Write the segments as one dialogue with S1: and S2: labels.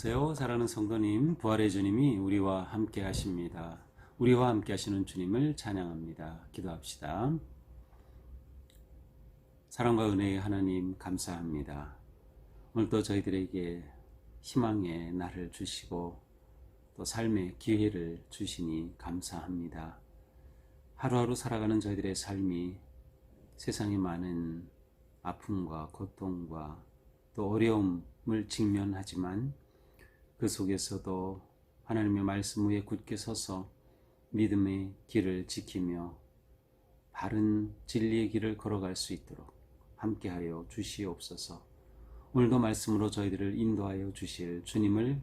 S1: 안녕하세요. 사랑하는 성도님, 부활의 주님이 우리와 함께 하십니다. 우리와 함께 하시는 주님을 찬양합니다. 기도합시다. 사랑과 은혜의 하나님 감사합니다. 오늘도 저희들에게 희망의 날을 주시고 또 삶의 기회를 주시니 감사합니다. 하루하루 살아가는 저희들의 삶이 세상에 많은 아픔과 고통과 또 어려움을 직면하지만 그 속에서도 하나님의 말씀 위에 굳게 서서 믿음의 길을 지키며 바른 진리의 길을 걸어갈 수 있도록 함께하여 주시옵소서. 오늘도 말씀으로 저희들을 인도하여 주실 주님을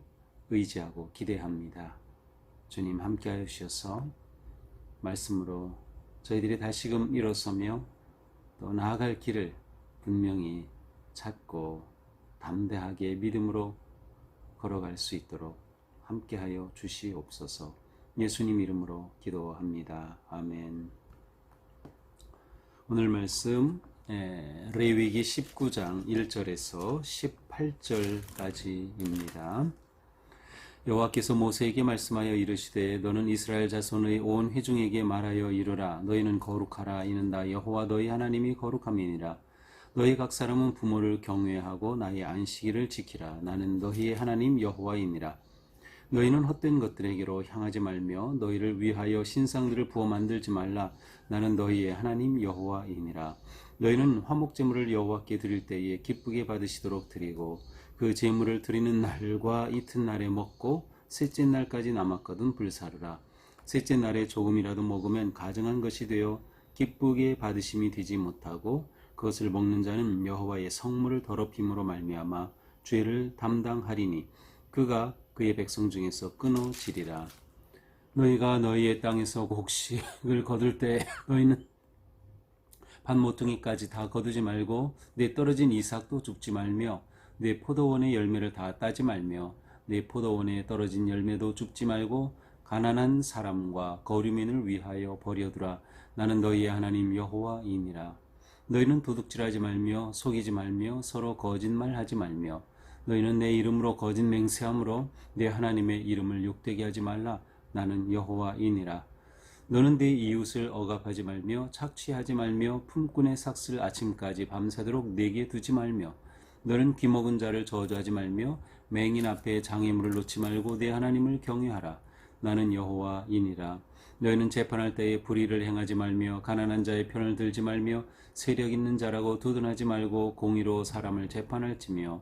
S1: 의지하고 기대합니다. 주님 함께하여 주셔서 말씀으로 저희들이 다시금 일어서며 또 나아갈 길을 분명히 찾고 담대하게 믿음으로 걸어갈 수 있도록 함께하여 주시옵소서. 예수님 이름으로 기도합니다. 아멘. 오늘 말씀 레위기 19장 1절에서 18절까지입니다. 여호와께서 모세에게 말씀하여 이르시되 너는 이스라엘 자손의 온 회중에게 말하여 이르라. 너희는 거룩하라. 이는 나 여호와 너희 하나님이 거룩함이니라. 너희 각 사람은 부모를 경외하고 나의 안식일을 지키라. 나는 너희의 하나님 여호와이니라. 너희는 헛된 것들에게로 향하지 말며 너희를 위하여 신상들을 부어 만들지 말라. 나는 너희의 하나님 여호와이니라. 너희는 화목제물을 여호와께 드릴 때에 기쁘게 받으시도록 드리고 그 제물을 드리는 날과 이튿날에 먹고 셋째 날까지 남았거든 불사르라. 셋째 날에 조금이라도 먹으면 가증한 것이 되어 기쁘게 받으심이 되지 못하고 그것을 먹는 자는 여호와의 성물을 더럽힘으로 말미암아 죄를 담당하리니 그가 그의 백성 중에서 끊어지리라. 너희가 너희의 땅에서 곡식을 거둘 때 너희는 반 모퉁이까지 다 거두지 말고 내 떨어진 이삭도 줍지 말며 내 포도원의 열매를 다 따지 말며 내 포도원에 떨어진 열매도 줍지 말고 가난한 사람과 거류민을 위하여 버려두라. 나는 너희의 하나님 여호와이니라. 너희는 도둑질하지 말며 속이지 말며 서로 거짓말하지 말며 너희는 내 이름으로 거짓 맹세함으로 내 하나님의 이름을 욕되게 하지 말라. 나는 여호와이니라. 너는 내 이웃을 억압하지 말며 착취하지 말며 품꾼의 삭슬 아침까지 밤새도록 내게 두지 말며 너는 기먹은 자를 저주하지 말며 맹인 앞에 장애물을 놓지 말고 내 하나님을 경외하라. 나는 여호와이니라. 너희는 재판할 때에 불의를 행하지 말며 가난한 자의 편을 들지 말며 세력 있는 자라고 두둔하지 말고 공의로 사람을 재판할지며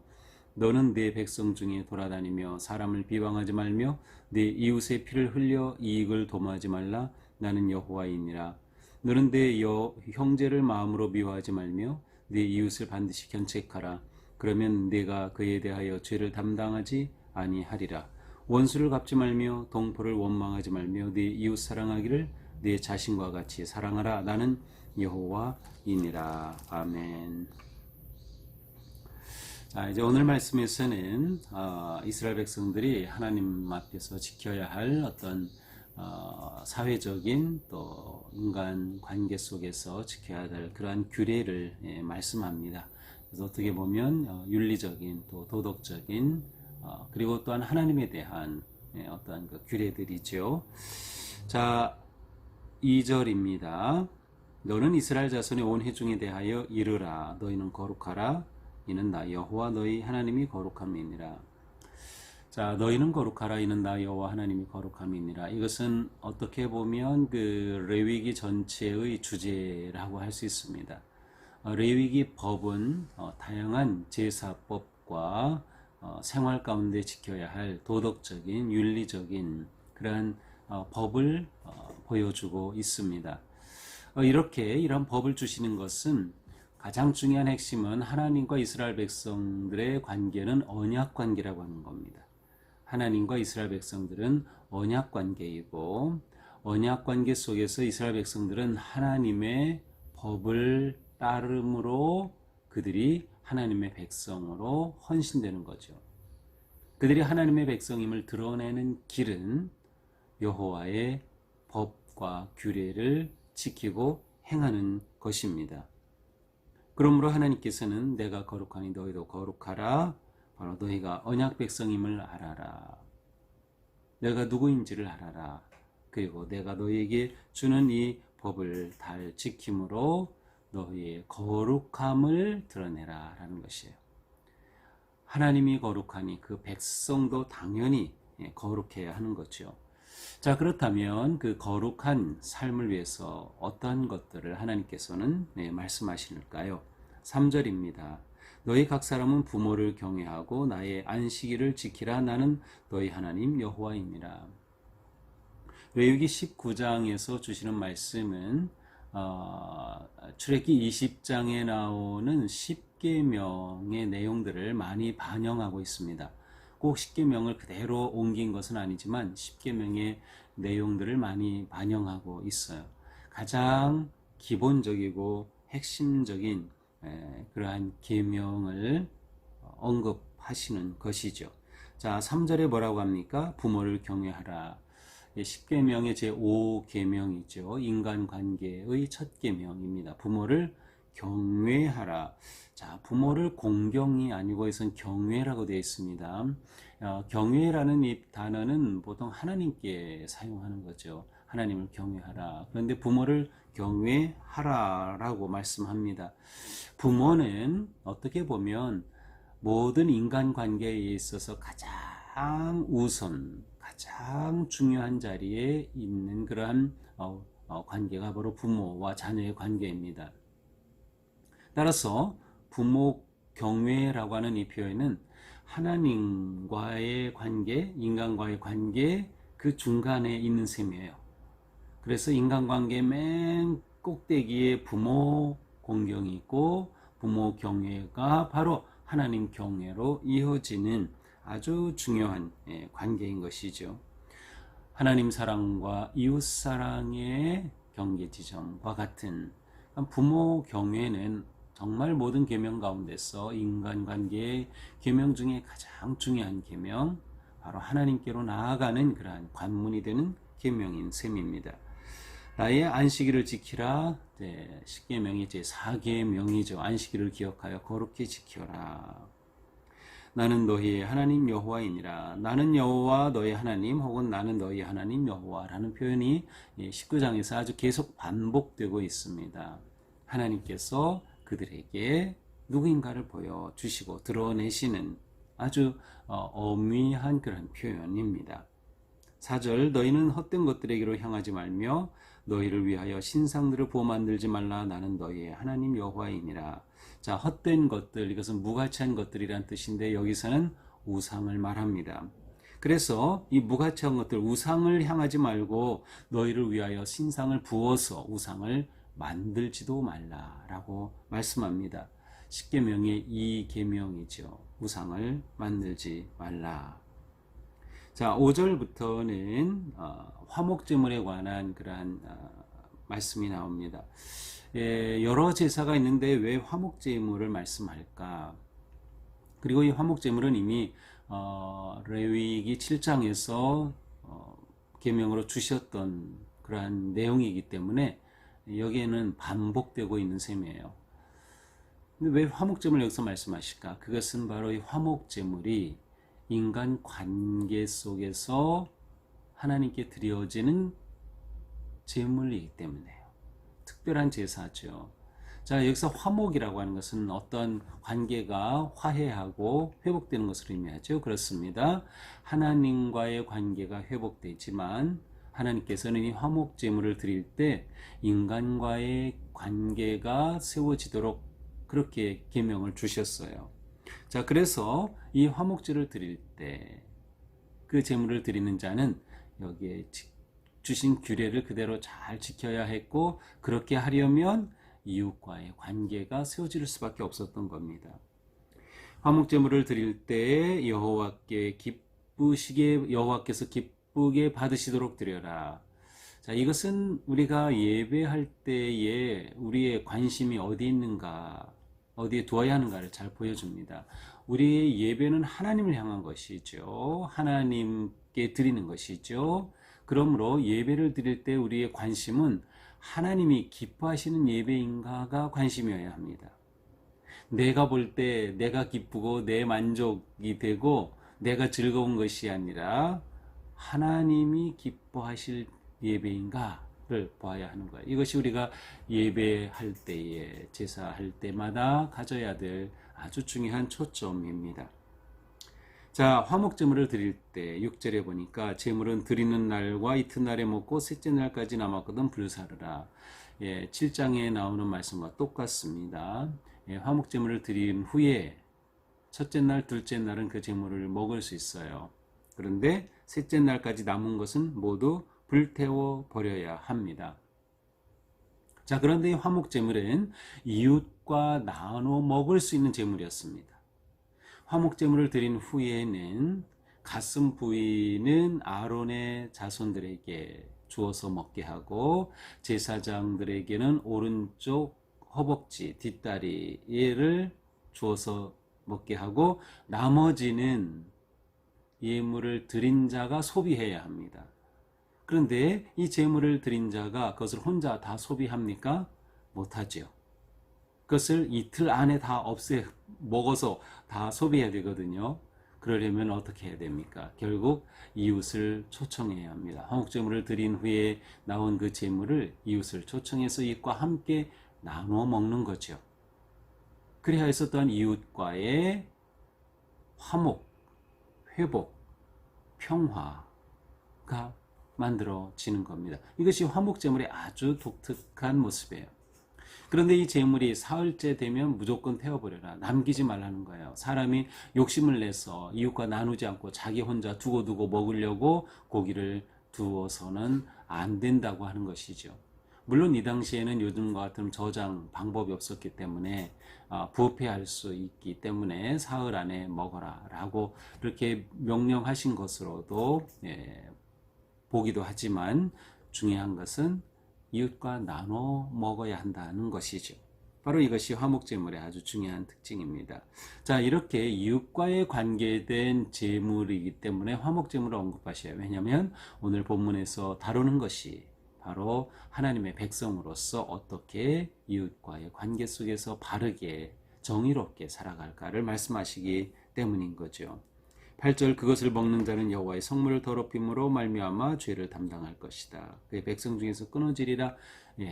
S1: 너는 내 백성 중에 돌아다니며 사람을 비방하지 말며 내 이웃의 피를 흘려 이익을 도모하지 말라. 나는 여호와이니라. 너는 내 형제를 마음으로 미워하지 말며 내 이웃을 반드시 견책하라. 그러면 내가 그에 대하여 죄를 담당하지 아니하리라. 원수를 갚지 말며 동포를 원망하지 말며 네 이웃 사랑하기를 네 자신과 같이 사랑하라. 나는 여호와이니라. 아멘. 자, 이제 오늘 말씀에서는 이스라엘 백성들이 하나님 앞에서 지켜야 할 어떤 사회적인 또 인간 관계 속에서 지켜야 할 그러한 규례를 말씀합니다. 그래서 어떻게 보면 윤리적인 또 도덕적인 그리고 또한 하나님에 대한 어떠한 그 규례들이죠. 자, 2절입니다. 너는 이스라엘 자손의 온 회중에 대하여 이르라. 너희는 거룩하라. 이는 나 여호와 너희 하나님이 거룩함이니라. 자, 너희는 거룩하라. 이는 나 여호와 하나님이 거룩함이니라. 이것은 어떻게 보면 그 레위기 전체의 주제라고 할 수 있습니다. 레위기 법은 다양한 제사법과 생활 가운데 지켜야 할 도덕적인 윤리적인 그러한 법을 보여주고 있습니다. 이런 법을 주시는 것은 가장 중요한 핵심은 하나님과 이스라엘 백성들의 관계는 언약 관계라고 하는 겁니다. 하나님과 이스라엘 백성들은 언약 관계이고 언약 관계 속에서 이스라엘 백성들은 하나님의 법을 따름으로 그들이 하나님의 백성으로 헌신되는 거죠. 그들이 하나님의 백성임을 드러내는 길은 여호와의 법과 규례를 지키고 행하는 것입니다. 그러므로 하나님께서는 내가 거룩하니 너희도 거룩하라. 바로 너희가 언약 백성임을 알아라. 내가 누구인지를 알아라. 그리고 내가 너희에게 주는 이 법을 잘 지킴으로 너희의 거룩함을 드러내라 라는 것이에요. 하나님이 거룩하니 그 백성도 당연히 거룩해야 하는 거죠. 자, 그렇다면 그 거룩한 삶을 위해서 어떠한 것들을 하나님께서는 말씀하시는가요? 3절입니다. 너희 각 사람은 부모를 경외하고 나의 안식일을 지키라. 나는 너희 하나님 여호와입니다. 레위기 19장에서 주시는 말씀은 출애굽기 20장에 나오는 10계명의 내용들을 많이 반영하고 있습니다. 꼭 10계명을 그대로 옮긴 것은 아니지만 10계명의 내용들을 많이 반영하고 있어요. 가장 기본적이고 핵심적인 그러한 계명을 언급하시는 것이죠. 자, 3절에 뭐라고 합니까? 부모를 경외하라. 10계명의 제5계명이죠. 인간관계의 첫 계명입니다. 부모를 경외하라. 자, 부모를 공경이 아니고 여기서는 경외라고 되어 있습니다. 경외라는 이 단어는 보통 하나님께 사용하는 거죠. 하나님을 경외하라. 그런데 부모를 경외하라라고 말씀합니다. 부모는 어떻게 보면 모든 인간관계에 있어서 가장 우선, 가장 중요한 자리에 있는 그러한 관계가 바로 부모와 자녀의 관계입니다. 따라서 부모 경외라고 하는 이 표현은 하나님과의 관계, 인간과의 관계 그 중간에 있는 셈이에요. 그래서 인간관계 맨 꼭대기에 부모 공경이 있고 부모 경외가 바로 하나님 경외로 이어지는 아주 중요한 관계인 것이죠. 하나님 사랑과 이웃 사랑의 경계 지점과 같은 부모 경외는 정말 모든 계명 가운데서 인간관계의 계명 중에 가장 중요한 계명, 바로 하나님께로 나아가는 그러한 관문이 되는 계명인 셈입니다. 나의 안식일을 지키라. 10계명이 제4계명이죠. 안식일을 기억하여 거룩히 지켜라. 나는 너희의 하나님 여호와이니라. 나는 여호와 너희 하나님, 혹은 나는 너희 하나님 여호와라는 표현이 19장에서 아주 계속 반복되고 있습니다. 하나님께서 그들에게 누구인가를 보여주시고 드러내시는 아주 엄미한 그런 표현입니다. 4절, 너희는 헛된 것들에게로 향하지 말며 너희를 위하여 신상들을 부어 만들지 말라. 나는 너희의 하나님 여호와이니라. 자, 헛된 것들, 이것은 무가치한 것들이란 뜻인데 여기서는 우상을 말합니다. 그래서 이 무가치한 것들, 우상을 향하지 말고 너희를 위하여 신상을 부어서 우상을 만들지도 말라라고 말씀합니다. 10계명의 2계명이죠. 우상을 만들지 말라. 자, 5절부터는 화목제물에 관한 그러한 말씀이 나옵니다. 여러 제사가 있는데 왜 화목제물을 말씀할까? 그리고 이 화목제물은 이미 레위기 7장에서 계명으로 주셨던 그러한 내용이기 때문에 여기에는 반복되고 있는 셈이에요. 근데 왜 화목제물을 여기서 말씀하실까? 그것은 바로 이 화목제물이 인간 관계 속에서 하나님께 드려지는 제물이기 때문에요. 특별한 제사죠. 자, 여기서 화목이라고 하는 것은 어떤 관계가 화해하고 회복되는 것을 의미하죠. 그렇습니다. 하나님과의 관계가 회복되지만 하나님께서는 이 화목 제물을 드릴 때 인간과의 관계가 세워지도록 그렇게 계명을 주셨어요. 자, 그래서 이 화목제를 드릴 때 그 제물을 드리는 자는 여기에 주신 규례를 그대로 잘 지켜야 했고, 그렇게 하려면 이웃과의 관계가 세워질 수밖에 없었던 겁니다. 화목제물을 드릴 때 여호와께서 기쁘게 받으시도록 드려라. 자, 이것은 우리가 예배할 때에 우리의 관심이 어디 있는가, 어디에 두어야 하는가를 잘 보여줍니다. 우리의 예배는 하나님을 향한 것이죠. 하나님께 드리는 것이죠. 그러므로 예배를 드릴 때 우리의 관심은 하나님이 기뻐하시는 예배인가가 관심이어야 합니다. 내가 볼 때 내가 기쁘고 내 만족이 되고 내가 즐거운 것이 아니라 하나님이 기뻐하실 예배인가를 봐야 하는 거예요. 이것이 우리가 예배할 때에 제사할 때마다 가져야 될 아주 중요한 초점입니다. 자, 화목제물을 드릴 때 6절에 보니까 제물은 드리는 날과 이튿날에 먹고 셋째 날까지 남았거든 불사르라. 7장에 나오는 말씀과 똑같습니다. 화목제물을 드린 후에 첫째 날, 둘째 날은 그 제물을 먹을 수 있어요. 그런데 셋째 날까지 남은 것은 모두 불태워 버려야 합니다. 자, 그런데 이 화목제물은 이웃과 나눠 먹을 수 있는 제물이었습니다. 화목제물을 드린 후에는 가슴 부위는 아론의 자손들에게 주어서 먹게 하고 제사장들에게는 오른쪽 허벅지, 뒷다리를 주어서 먹게 하고 나머지는 예물을 드린 자가 소비해야 합니다. 그런데 이 제물을 드린 자가 그것을 혼자 다 소비합니까? 못하죠. 그것을 이틀 안에 다 먹어서 다 소비해야 되거든요. 그러려면 어떻게 해야 됩니까? 결국 이웃을 초청해야 합니다. 화목제물을 드린 후에 나온 그 제물을 이웃을 초청해서 이웃과 함께 나눠 먹는 거죠. 그래야 해서 또한 이웃과의 화목, 회복, 평화가 만들어지는 겁니다. 이것이 화목제물의 아주 독특한 모습이에요. 그런데 이 제물이 사흘째 되면 무조건 태워버려라. 남기지 말라는 거예요. 사람이 욕심을 내서 이웃과 나누지 않고 자기 혼자 두고두고 먹으려고 고기를 두어서는 안 된다고 하는 것이죠. 물론 이 당시에는 요즘과 같은 저장 방법이 없었기 때문에 부패할 수 있기 때문에 사흘 안에 먹어라 라고 이렇게 명령하신 것으로도 보기도 하지만 중요한 것은 이웃과 나눠 먹어야 한다는 것이죠. 바로 이것이 화목제물의 아주 중요한 특징입니다. 자, 이렇게 이웃과의 관계된 제물이기 때문에 화목제물을 언급하셔요. 왜냐하면 오늘 본문에서 다루는 것이 바로 하나님의 백성으로서 어떻게 이웃과의 관계 속에서 바르게 정의롭게 살아갈까를 말씀하시기 때문인 거죠. 8절 그것을 먹는 자는 여호와의 성물을 더럽힘으로 말미암아 죄를 담당할 것이다. 그의 백성 중에서 끊어지리라.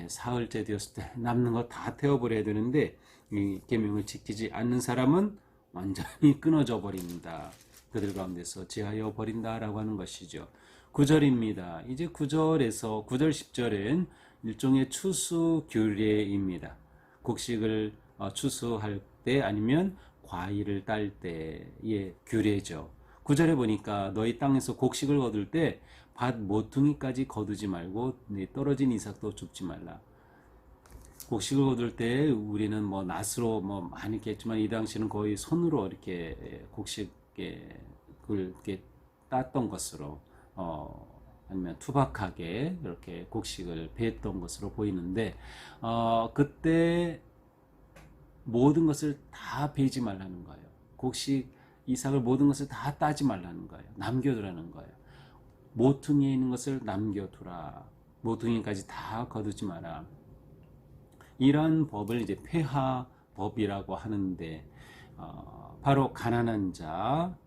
S1: 사흘째 되었을 때 남는 거 다 태워버려야 되는데 이 계명을 지키지 않는 사람은 완전히 끊어져 버립니다. 그들 가운데서 제하여 버린다라고 하는 것이죠. 9절입니다. 이제 9절에서 9절 10절은 일종의 추수 규례입니다. 곡식을 추수할 때 아니면 과일을 딸 때의 규례죠. 9절에 보니까 너희 땅에서 곡식을 거둘 때 밭 모퉁이까지 거두지 말고 떨어진 이삭도 줍지 말라. 곡식을 거둘 때 우리는 뭐 낫으로 많이 했겠지만 이 당시는 거의 손으로 이렇게 곡식을 이렇게 땄던 것으로 아니면 투박하게 이렇게 곡식을 베었던 것으로 보이는데 그때 모든 것을 다 베지 말라는 거예요. 곡식, 이삭을 모든 것을 다 따지 말라는 거예요. 남겨두라는 거예요. 모퉁이에 있는 것을 남겨두라. 모퉁이까지 다 거두지 마라. 이런 법을 이제 폐하법이라고 하는데 바로 가난한 자,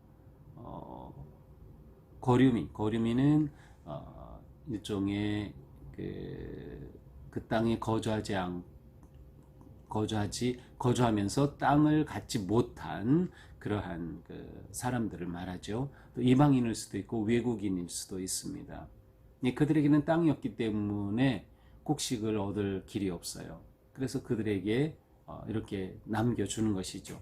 S1: 거류민은 일종의 그 땅에 거주하면서 땅을 갖지 못한 그러한 그 사람들을 말하죠. 또 이방인일 수도 있고 외국인일 수도 있습니다. 그들에게는 땅이 없기 때문에 곡식을 얻을 길이 없어요. 그래서 그들에게 이렇게 남겨주는 것이죠.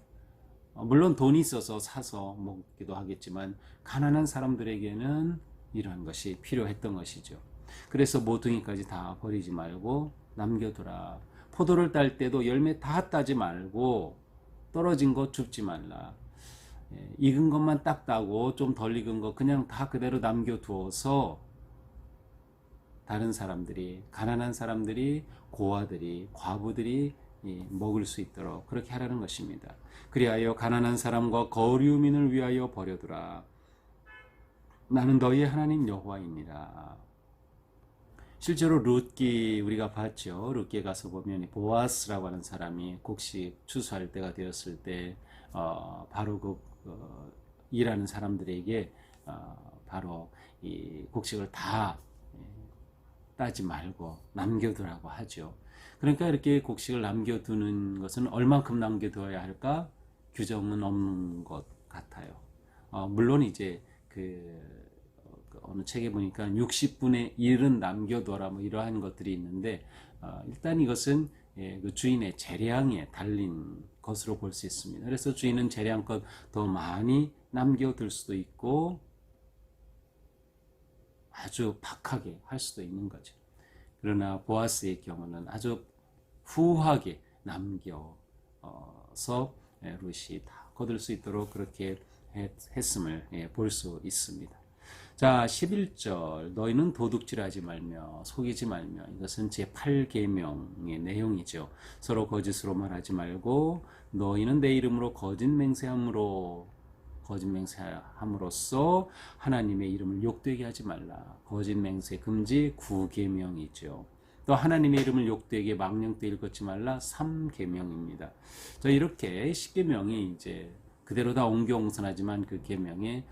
S1: 물론 돈이 있어서 사서 먹기도 하겠지만 가난한 사람들에게는 이러한 것이 필요했던 것이죠. 그래서 모퉁이까지 다 버리지 말고 남겨두라. 포도를 딸 때도 열매 다 따지 말고 떨어진 거 줍지 말라. 익은 것만 딱 따고 좀 덜 익은 거 그냥 다 그대로 남겨두어서 다른 사람들이, 가난한 사람들이, 고아들이, 과부들이 먹을 수 있도록 그렇게 하라는 것입니다. 그리하여 가난한 사람과 거류민을 위하여 버려두라. 나는 너희의 하나님 여호와이니라. 실제로 룻기 우리가 봤죠. 룻기에 가서 보면 보아스라고 하는 사람이 곡식 추수할 때가 되었을 때 바로 일하는 사람들에게 바로 이 곡식을 다 따지 말고 남겨두라고 하죠. 그러니까 이렇게 곡식을 남겨두는 것은 얼만큼 남겨두어야 할까? 규정은 없는 것 같아요. 물론 이제 그 어느 책에 보니까 60분의 1은 남겨둬라 뭐 이러한 것들이 있는데 일단 이것은 그 주인의 재량에 달린 것으로 볼 수 있습니다. 그래서 주인은 재량껏 더 많이 남겨둘 수도 있고 아주 박하게 할 수도 있는 거죠. 그러나 보아스의 경우는 아주 후하게 남겨서 룻이 다 거둘 수 있도록 그렇게 했음을 볼 수 있습니다. 자, 11절 너희는 도둑질하지 말며 속이지 말며 이것은 제8계명의 내용이죠. 서로 거짓으로 말하지 말고 너희는 내 이름으로 거짓 맹세함으로써 하나님의 이름을 욕되게 하지 말라. 거짓 맹세 금지 9계명이죠. 또 하나님의 이름을 욕되게 망령되 읽지 말라 3계명입니다. 자, 이렇게 10계명이 이제 그대로 다 옹기옹선하지만 그 계명의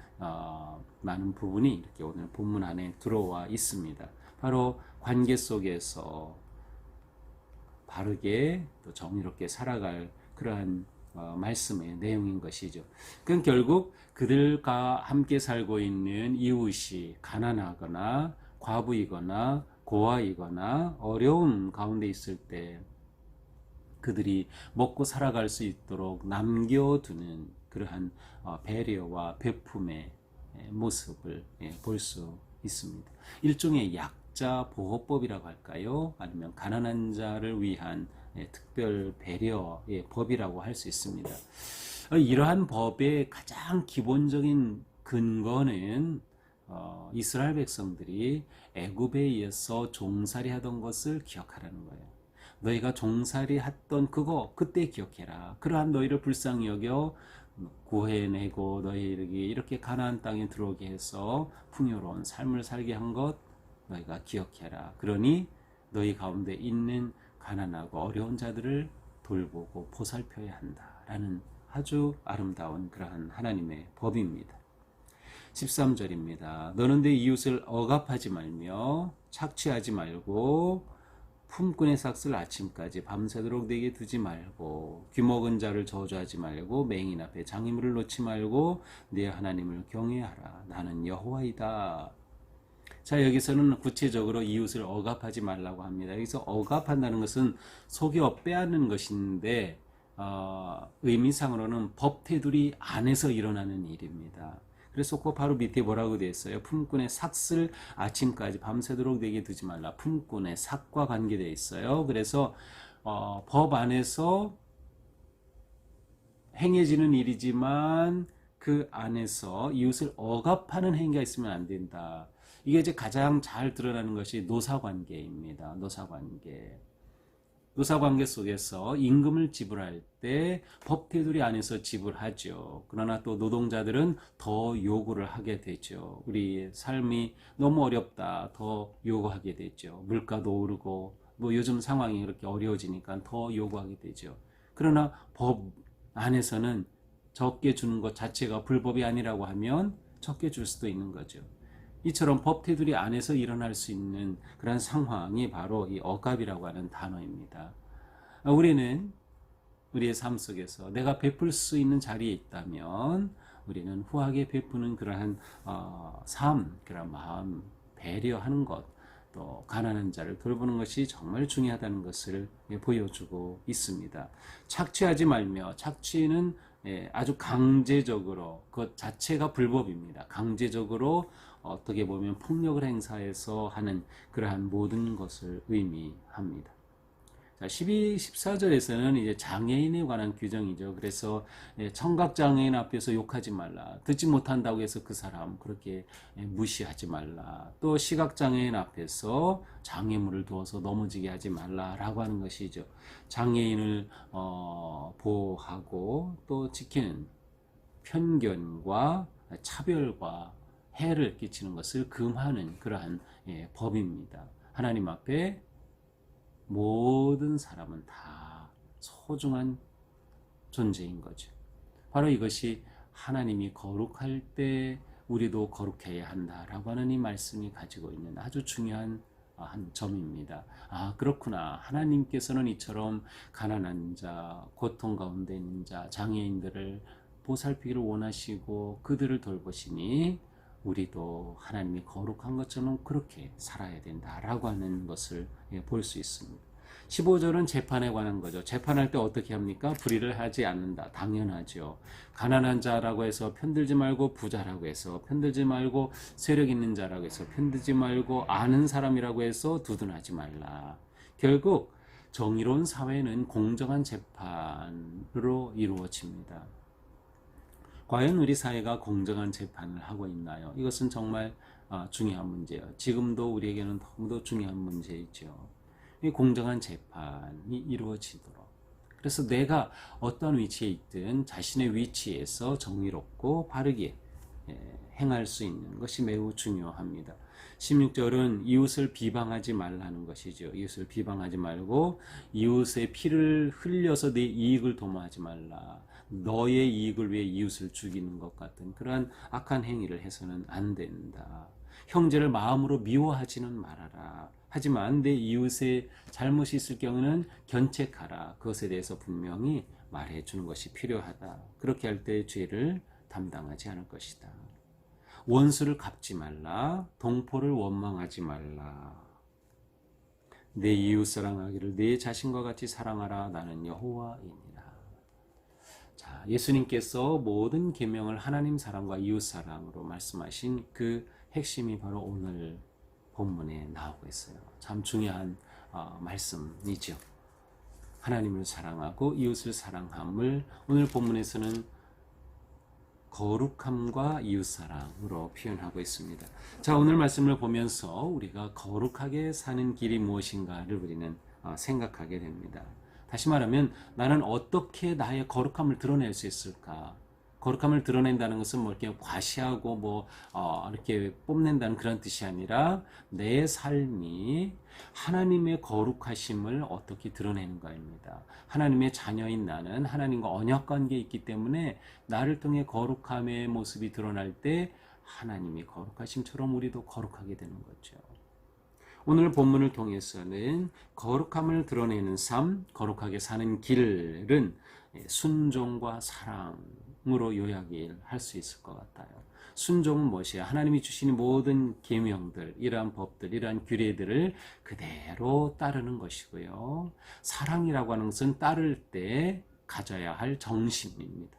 S1: 많은 부분이 이렇게 오늘 본문 안에 들어와 있습니다. 바로 관계 속에서 바르게 또 정의롭게 살아갈 그러한 말씀의 내용인 것이죠. 그건 결국 그들과 함께 살고 있는 이웃이 가난하거나 과부이거나 고아이거나 어려움 가운데 있을 때 그들이 먹고 살아갈 수 있도록 남겨두는 그러한 배려와 베품의 모습을 볼 수 있습니다. 일종의 약자 보호법이라고 할까요? 아니면 가난한 자를 위한 특별 배려의 법이라고 할 수 있습니다. 이러한 법의 가장 기본적인 근거는 이스라엘 백성들이 애굽에 의해서 종살이 하던 것을 기억하라는 거예요. 너희가 종살이 했던 그때 기억해라. 그러한 너희를 불쌍히 여겨 구해내고 너희에게 이렇게 가나안 땅에 들어오게 해서 풍요로운 삶을 살게 한 것 너희가 기억해라. 그러니 너희 가운데 있는 가난하고 어려운 자들을 돌보고 보살펴야 한다라는 아주 아름다운 그러한 하나님의 법입니다. 13절입니다. 너는 내 이웃을 억압하지 말며 착취하지 말고 품꾼의 삭슬 아침까지 밤새도록 내게 두지 말고 귀먹은 자를 저주하지 말고 맹인 앞에 장애물을 놓지 말고 네 하나님을 경외하라. 나는 여호와이다. 자, 여기서는 구체적으로 이웃을 억압하지 말라고 합니다. 여기서 억압한다는 것은 속여 빼앗는 것인데 의미상으로는 법 테두리 안에서 일어나는 일입니다. 그래서 그 바로 밑에 뭐라고 되어 있어요? 품꾼의 삭슬 아침까지 밤새도록 내게 두지 말라. 품꾼의 삭과 관계되어 있어요. 그래서 법 안에서 행해지는 일이지만 그 안에서 이웃을 억압하는 행위가 있으면 안 된다. 이게 이제 가장 잘 드러나는 것이 노사관계입니다. 노사관계 속에서 임금을 지불할 때 법테두리 안에서 지불하죠. 그러나 또 노동자들은 더 요구를 하게 되죠. 우리 삶이 너무 어렵다. 더 요구하게 되죠. 물가도 오르고 뭐 요즘 상황이 이렇게 어려워지니까 더 요구하게 되죠. 그러나 법 안에서는 적게 주는 것 자체가 불법이 아니라고 하면 적게 줄 수도 있는 거죠. 이처럼 법 테두리 안에서 일어날 수 있는 그런 상황이 바로 이 억압이라고 하는 단어입니다. 우리는 우리의 삶 속에서 내가 베풀 수 있는 자리에 있다면 우리는 후하게 베푸는 그러한 삶, 그런 마음, 배려하는 것, 또 가난한 자를 돌보는 것이 정말 중요하다는 것을 보여주고 있습니다. 착취하지 말며, 착취는 아주 강제적으로 그 자체가 불법입니다. 강제적으로 어떻게 보면 폭력을 행사해서 하는 그러한 모든 것을 의미합니다. 자, 12, 14절에서는 이제 장애인에 관한 규정이죠. 그래서 청각 장애인 앞에서 욕하지 말라. 듣지 못한다고 해서 그 사람 그렇게 무시하지 말라. 또 시각 장애인 앞에서 장애물을 두어서 넘어지게 하지 말라라고 하는 것이죠. 장애인을 보호하고 또 지키는 편견과 차별과 해를 끼치는 것을 금하는 그러한 법입니다. 하나님 앞에 모든 사람은 다 소중한 존재인 거죠. 바로 이것이 하나님이 거룩할 때 우리도 거룩해야 한다라고 하는 이 말씀이 가지고 있는 아주 중요한 한 점입니다. 아, 그렇구나. 하나님께서는 이처럼 가난한 자, 고통 가운데 있는 자, 장애인들을 보살피기를 원하시고 그들을 돌보시니 우리도 하나님이 거룩한 것처럼 그렇게 살아야 된다라고 하는 것을 볼 수 있습니다. 15절은 재판에 관한 거죠. 재판할 때 어떻게 합니까? 불의를 하지 않는다. 당연하죠. 가난한 자라고 해서 편들지 말고, 부자라고 해서 편들지 말고, 세력 있는 자라고 해서 편들지 말고, 아는 사람이라고 해서 두둔하지 말라. 결국 정의로운 사회는 공정한 재판으로 이루어집니다. 과연 우리 사회가 공정한 재판을 하고 있나요? 이것은 정말 중요한 문제예요. 지금도 우리에게는 너무도 중요한 문제이죠. 이 공정한 재판이 이루어지도록. 그래서 내가 어떤 위치에 있든 자신의 위치에서 정의롭고 바르게 행할 수 있는 것이 매우 중요합니다. 16절은 이웃을 비방하지 말라는 것이죠. 이웃을 비방하지 말고 이웃의 피를 흘려서 내 이익을 도모하지 말라. 너의 이익을 위해 이웃을 죽이는 것 같은 그러한 악한 행위를 해서는 안 된다. 형제를 마음으로 미워하지는 말아라. 하지만 내 이웃의 잘못이 있을 경우는 견책하라. 그것에 대해서 분명히 말해주는 것이 필요하다. 그렇게 할 때 죄를 담당하지 않을 것이다. 원수를 갚지 말라. 동포를 원망하지 말라. 내 이웃 사랑하기를 내 자신과 같이 사랑하라. 나는 여호와이니라. 자, 예수님께서 모든 계명을 하나님 사랑과 이웃 사랑으로 말씀하신 그 핵심이 바로 오늘 본문에 나오고 있어요. 참 중요한 말씀이죠. 하나님을 사랑하고 이웃을 사랑함을 오늘 본문에서는 거룩함과 이웃사랑으로 표현하고 있습니다. 자, 오늘 말씀을 보면서 우리가 거룩하게 사는 길이 무엇인가를 우리는 생각하게 됩니다. 다시 말하면 나는 어떻게 나의 거룩함을 드러낼 수 있을까? 거룩함을 드러낸다는 것은 뭐 이렇게 과시하고 이렇게 뽐낸다는 그런 뜻이 아니라 내 삶이 하나님의 거룩하심을 어떻게 드러내는가입니다. 하나님의 자녀인 나는 하나님과 언약 관계에 있기 때문에 나를 통해 거룩함의 모습이 드러날 때 하나님이 거룩하심처럼 우리도 거룩하게 되는 거죠. 오늘 본문을 통해서는 거룩함을 드러내는 삶, 거룩하게 사는 길은 순종과 사랑으로 요약을 할 수 있을 것 같아요. 순종은 무엇이야? 하나님이 주신 모든 계명들, 이러한 법들, 이러한 규례들을 그대로 따르는 것이고요. 사랑이라고 하는 것은 따를 때 가져야 할 정신입니다.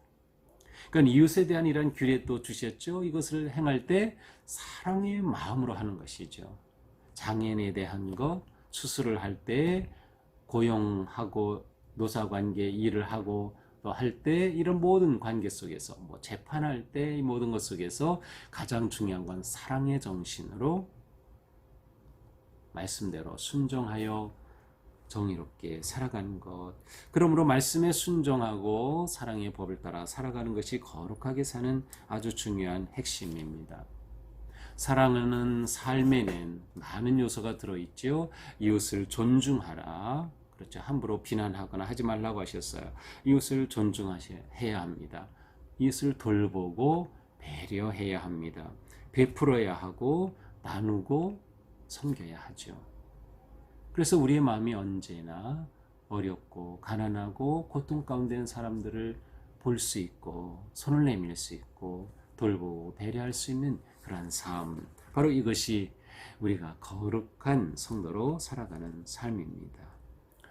S1: 그러니까 이웃에 대한 이러한 규례도 주셨죠. 이것을 행할 때 사랑의 마음으로 하는 것이죠. 장애인에 대한 것, 수술을 할 때 고용하고 노사관계 일을 하고 또 할 때 이런 모든 관계 속에서 재판할 때 이 모든 것 속에서 가장 중요한 건 사랑의 정신으로 말씀대로 순종하여 정의롭게 살아가는 것. 그러므로 말씀에 순종하고 사랑의 법을 따라 살아가는 것이 거룩하게 사는 아주 중요한 핵심입니다. 사랑하는 삶에는 많은 요소가 들어있죠. 이웃을 존중하라. 그렇죠. 함부로 비난하거나 하지 말라고 하셨어요. 이웃을 존중해야 합니다. 이웃을 돌보고 배려해야 합니다. 베풀어야 하고 나누고 섬겨야 하죠. 그래서 우리의 마음이 언제나 어렵고 가난하고 고통 가운데 있는 사람들을 볼 수 있고 손을 내밀 수 있고 돌보고 배려할 수 있는 그러한 삶, 바로 이것이 우리가 거룩한 성도로 살아가는 삶입니다.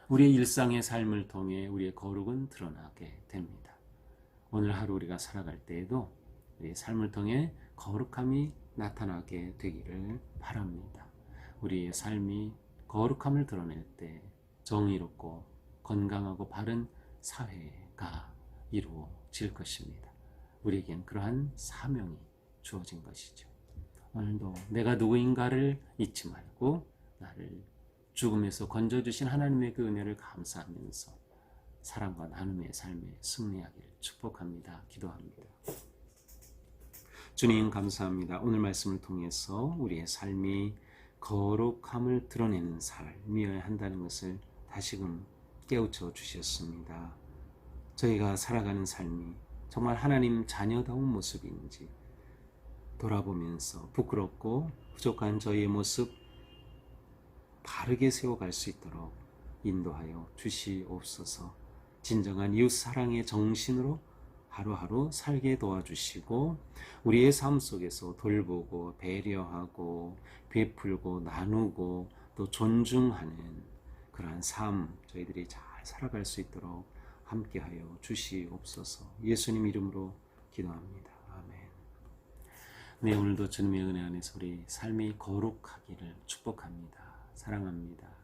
S1: 우리의 일상의 삶을 통해 우리의 거룩은 드러나게 됩니다. 오늘 하루 우리가 살아갈 때에도 우리의 삶을 통해 거룩함이 나타나게 되기를 바랍니다. 우리의 삶이 거룩함을 드러낼 때 정의롭고 건강하고 바른 사회가 이루어질 것입니다. 우리에겐 그러한 사명이 주어진 것이죠. 오늘도 내가 누구인가를 잊지 말고 나를 죽음에서 건져주신 하나님의 그 은혜를 감사하면서 사랑과 나눔의 삶에 승리하기를 축복합니다. 기도합니다. 주님 감사합니다. 오늘 말씀을 통해서 우리의 삶이 거룩함을 드러내는 삶이어야 한다는 것을 다시금 깨우쳐 주셨습니다. 저희가 살아가는 삶이 정말 하나님 자녀다운 모습인지 돌아보면서 부끄럽고 부족한 저희의 모습 바르게 세워갈 수 있도록 인도하여 주시옵소서. 진정한 이웃 사랑의 정신으로 하루하루 살게 도와주시고 우리의 삶 속에서 돌보고 배려하고 베풀고 나누고 또 존중하는 그러한 삶 저희들이 잘 살아갈 수 있도록 함께하여 주시옵소서. 예수님 이름으로 기도합니다. 아멘. 네, 오늘도 주님의 은혜 안에서 우리 삶이 거룩하기를 축복합니다. 사랑합니다.